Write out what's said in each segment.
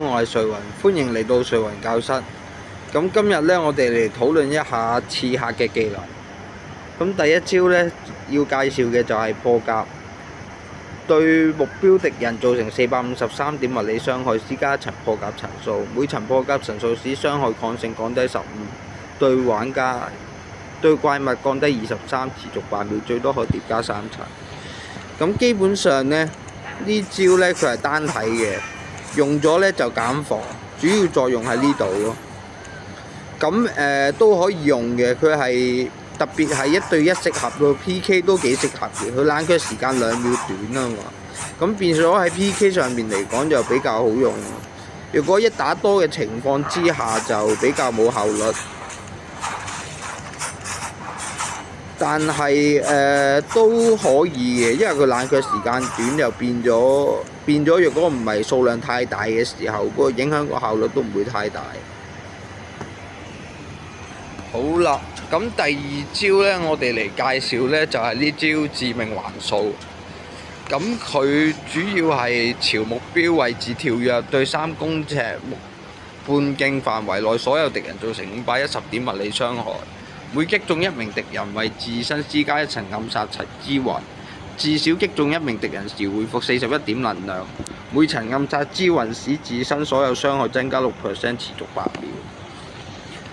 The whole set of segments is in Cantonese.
我係瑞雲，歡迎嚟到瑞雲教室。咁今日咧，我哋嚟討論一下刺客嘅技能。咁第一招咧，要介紹嘅就係破甲，對目標敵人造成453點物理傷害，施加一層破甲層數，每層破甲層數使傷害抗性降低15，對怪物降低23，持續8秒，最多可疊加3層。咁基本上咧，呢招咧佢係單體嘅。用咗咧就減防，主要作用喺呢度咯。咁都可以用嘅，佢係特別係1對1適合咯 ，PK 都幾適合嘅。佢冷卻時間2秒短啊嘛，咁變咗喺 PK 上面嚟講就比較好用。如果一打多嘅情況之下就比較冇效率，但係都可以嘅，因為佢冷卻時間短又變咗，若果唔係數量太大嘅時候，個影響個效率都唔會太大。好啦，咁第二招呢，我哋嚟介紹呢，就係呢招致命環數。咁佢主要係朝目標位置跳躍，對3公尺半徑範圍內所有敵人造成510點物理傷害。每擊中1名敵人，為自身施加1層暗殺之魂。至少擊中1名敵人時，回復41點能量。每層暗殺之魂使自身所有傷害增加6%，持續8秒。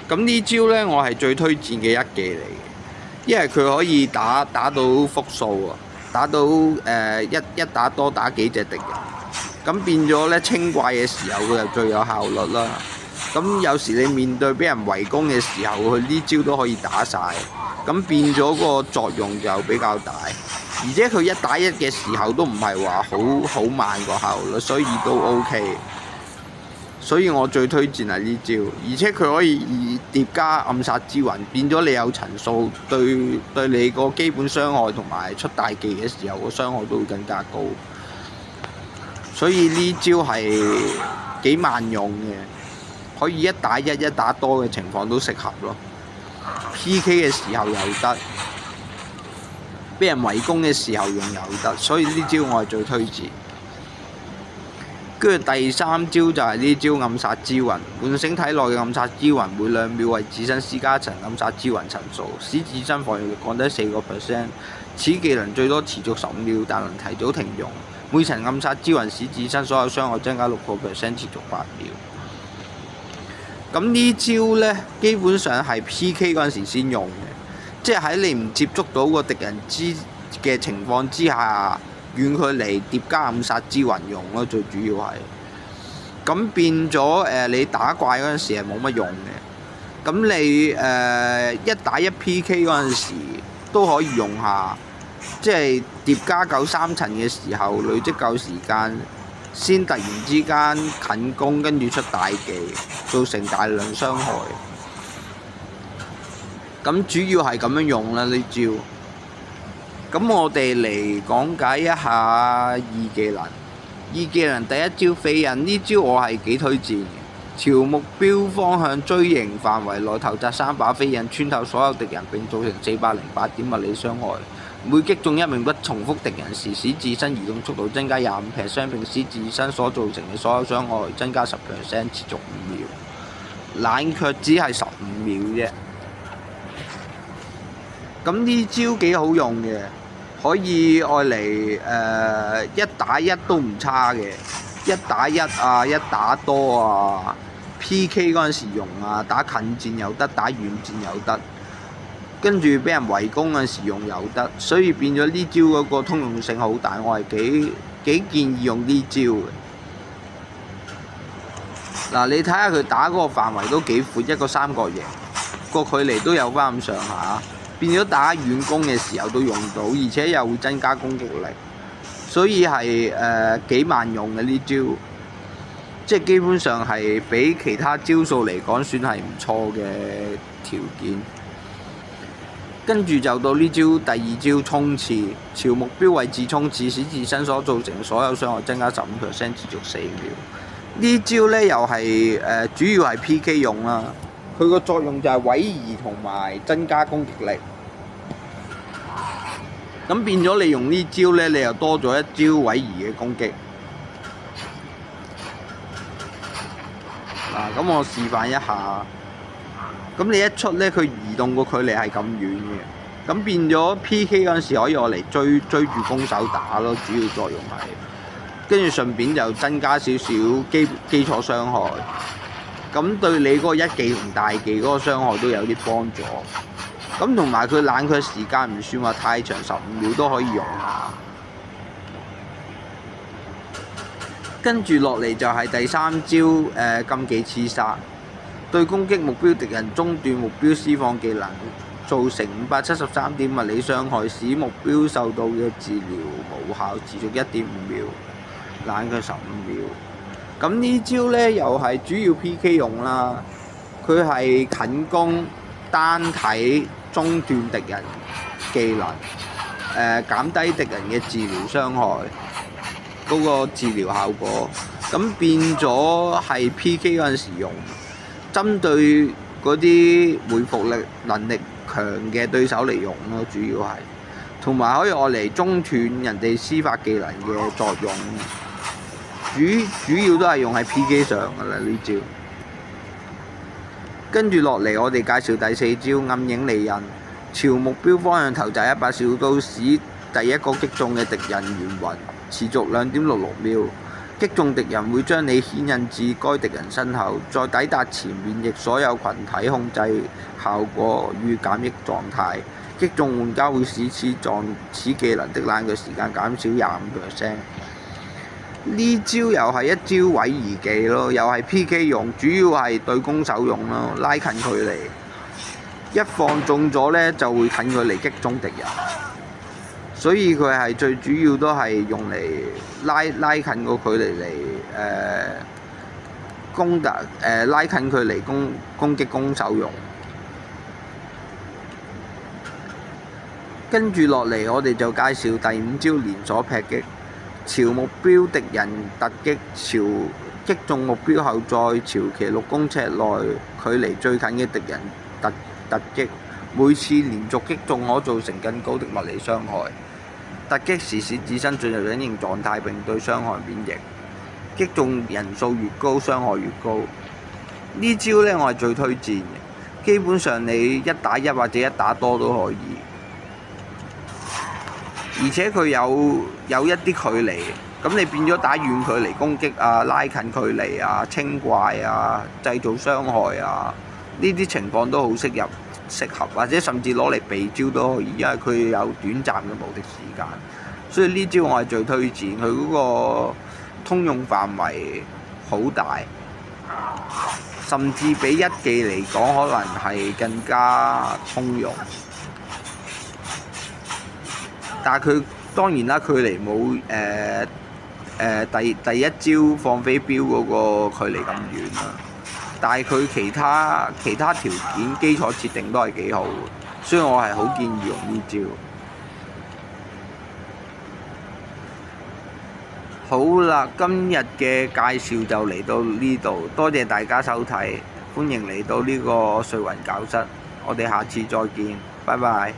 咁呢招呢，我係最推薦嘅一技嚟嘅，因為佢可以打到複數啊，打到一打多打幾隻敵人。咁變咗呢，清怪嘅時候佢就最有效率啦。咁有時你面對俾人圍攻嘅時候，佢呢招都可以打晒，咁變咗個作用就比較大。而且佢1打1嘅時候都唔係話好慢個效率，所以都 OK。所以我最推薦係呢招，而且佢可以疊加暗殺之魂，變咗你有層數，對你個基本傷害同埋出大技嘅時候個傷害都會更加高。所以呢招係幾萬用嘅，可以1打1、1打多嘅情況都適合咯。PK 嘅時候又得，俾人圍攻嘅時候用又得，所以呢招我係最推薦。跟住第3招就係呢招暗殺之魂，喚醒體內嘅暗殺之魂，每2秒為自身施加1層暗殺之魂層數，使自身防禦力降低4%。此技能最多持續15秒，但能提早停用。每層暗殺之魂使自身所有傷害增加6%，持續8秒。咁呢招呢，基本上係 PK 嗰陣時先用嘅，即係喺你唔接觸到個敵人嘅情況之下，遠距離疊加暗殺之魂用咯，最主要係。咁變咗你打怪嗰陣時係冇乜用嘅。咁你1打1 PK 嗰陣時都可以用下，即係疊加夠3層嘅時候，累積夠時間，先突然之間近攻，跟住出大技，造成大量傷害。咁主要係咁樣用啦呢招。咁我哋嚟講解一下2技能。2技能第一招飛刃，呢招我係幾推薦嘅。朝目標方向錐形範圍內投擲3把飛刃，穿透所有敵人並造成408點物理傷害。每擊中1名不重複敵人時，使自身移動速度增加25%，並使自身所造成嘅所有傷害增加10%，持續5秒。冷卻只係15秒啫。咁呢招幾好用嘅，可以愛嚟1打1都唔差嘅，1打1啊，1打多啊 ，PK 嗰陣時用啊，打近戰又得，打遠戰又得，跟住俾人圍攻嗰陣時用又得，所以變咗呢招嗰個通用性好大，我係幾建議用呢招嘅。嗱，你睇下佢打嗰個範圍都幾闊，一個三角形，個距離都有翻咁上下。變咗打遠攻嘅時候都用到，而且又會增加攻擊力，所以係幾萬用嘅呢招，即係基本上係比其他招數嚟講算係唔錯嘅條件。跟住就到呢招第2招衝刺，朝目標位置衝刺，使自身所造成所有傷害增加15%，持續4秒。呢招呢又係主要係 PK 用啦。佢個作用就係位移同埋增加攻擊力。咁變咗你用呢招呢，你又多咗一招位移嘅攻擊。嗱，咁我示範一下。咁你一出咧，佢移動個距離係咁遠嘅，咁變咗 P.K. 嗰陣時可以我嚟追住攻手打咯，主要作用係。跟住順便就增加少少基礎傷害，咁對你嗰個一技同大技嗰個傷害都有啲幫助。咁同埋佢冷卻時間唔算話太長，15秒都可以用下。跟住落嚟就係第三招禁忌刺殺，對攻擊目標敵人中段目標施放技能，造成573點物理傷害，使目標受到嘅治療無效，持續1.5秒，冷卻15秒。咁呢招呢又係主要 P.K. 用啦，佢係近攻單體中段敵人技能，減低敵人嘅治療傷害嗰個治療效果，咁變咗係 P.K. 嗰陣時用，針對嗰啲回復力能力強嘅對手嚟用咯，主要係，同埋可以攞嚟中斷人哋施法技能嘅作用。主要都係用喺 P.K. 上㗎啦呢招。跟住落嚟，我哋介紹第四招暗影利刃，朝目標方向投擲一把小刀，使第一個擊中嘅敵人圓暈，持續2.66秒。擊中敵人會將你牽引至該敵人身後，在抵達前免疫所有群體控制效果與減益狀態。擊中玩家會使此技能的冷卻時間減少25%。呢招又係一招位移技咯，又係 P.K. 用，主要係對攻手用咯，拉近距離。一放中咗呢，就會近距離擊中敵人，所以佢係最主要都係用嚟拉近個距離嚟拉近距離攻擊攻手用。跟住落嚟，我哋就介紹第5招連鎖劈擊。朝目標敵人突擊，擊中目標後再朝其6公尺內距離最近嘅敵人突擊，每次連續擊中可造成更高的物理傷害。突擊時使自身進入隱形狀態並對傷害免疫，擊中人數越高傷害越高。呢招呢，我係最推薦嘅，基本上你1打1或者1打多都可以。而且佢有一啲距離，咁你變咗打遠距離攻擊啊、拉近距離啊、清怪啊、製造傷害啊，呢啲情況都好適合，或者甚至攞嚟避招都可以，因為佢有短暫嘅無敵時間。所以呢招我係最推薦，佢嗰個通用範圍好大，甚至比一技嚟講可能係更加通用。但係佢當然啦，距離冇第一招放飛鏢嗰個距離咁遠啦。但係佢其他條件基礎設定都係幾好，所以我係好建議用呢招。好啦，今日嘅介紹就嚟到呢度，多謝大家收睇，歡迎嚟到呢個瑞雲教室，我哋下次再見，拜拜。